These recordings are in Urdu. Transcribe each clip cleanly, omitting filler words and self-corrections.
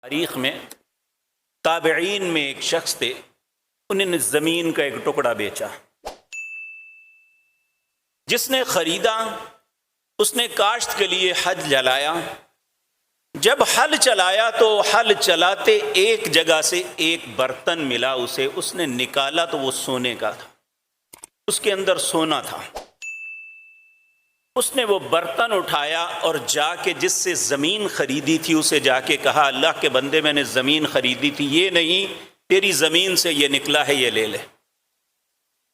تاریخ میں تابعین میں ایک شخص تھے، انہوں نے زمین کا ایک ٹکڑا بیچا۔ جس نے خریدا اس نے کاشت کے لیے حل جلایا۔ جب حل چلایا تو حل چلاتے ایک جگہ سے ایک برتن ملا اسے، اس نے نکالا تو وہ سونے کا تھا، اس کے اندر سونا تھا۔ اس نے وہ برتن اٹھایا اور جا کے جس سے زمین خریدی تھی اسے جا کے کہا، اللہ کے بندے میں نے زمین خریدی تھی، یہ نہیں تیری زمین سے یہ نکلا ہے، یہ لے لے۔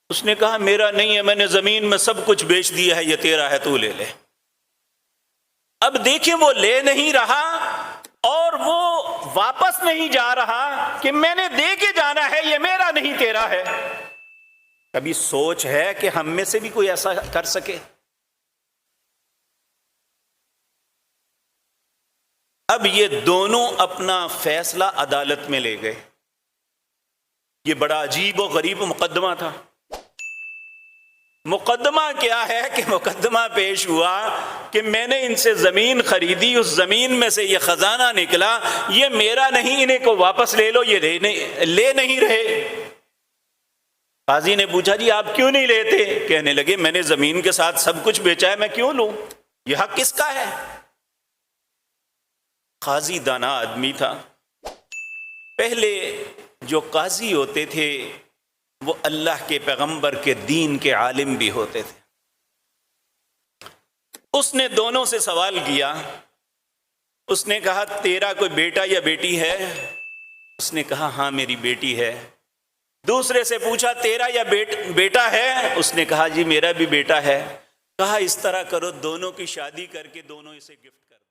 اس نے کہا میرا نہیں ہے، میں نے زمین میں سب کچھ بیچ دیا ہے، یہ تیرا ہے، تو لے لے۔ اب دیکھیں وہ لے نہیں رہا اور وہ واپس نہیں جا رہا کہ میں نے دے کے جانا ہے، یہ میرا نہیں تیرا ہے۔ کبھی سوچ ہے کہ ہم میں سے بھی کوئی ایسا کر سکے؟ اب یہ دونوں اپنا فیصلہ عدالت میں لے گئے۔ یہ بڑا عجیب و غریب مقدمہ تھا۔ مقدمہ کیا ہے کہ مقدمہ پیش ہوا کہ میں نے ان سے زمین خریدی، اس زمین میں سے یہ خزانہ نکلا، یہ میرا نہیں، انہیں کو واپس لے لو، یہ لے نہیں رہے۔ قاضی نے پوچھا جی آپ کیوں نہیں لیتے؟ کہنے لگے میں نے زمین کے ساتھ سب کچھ بیچا ہے، میں کیوں لوں؟ یہ حق کس کا ہے؟ قاضی دانا آدمی تھا۔ پہلے جو قاضی ہوتے تھے وہ اللہ کے پیغمبر کے دین کے عالم بھی ہوتے تھے۔ اس نے دونوں سے سوال کیا۔ اس نے کہا تیرا کوئی بیٹا یا بیٹی ہے؟ اس نے کہا ہاں میری بیٹی ہے۔ دوسرے سے پوچھا تیرا یا بیٹا ہے؟ اس نے کہا جی میرا بھی بیٹا ہے۔ کہا اس طرح کرو، دونوں کی شادی کر کے دونوں اسے گفٹ کر دو۔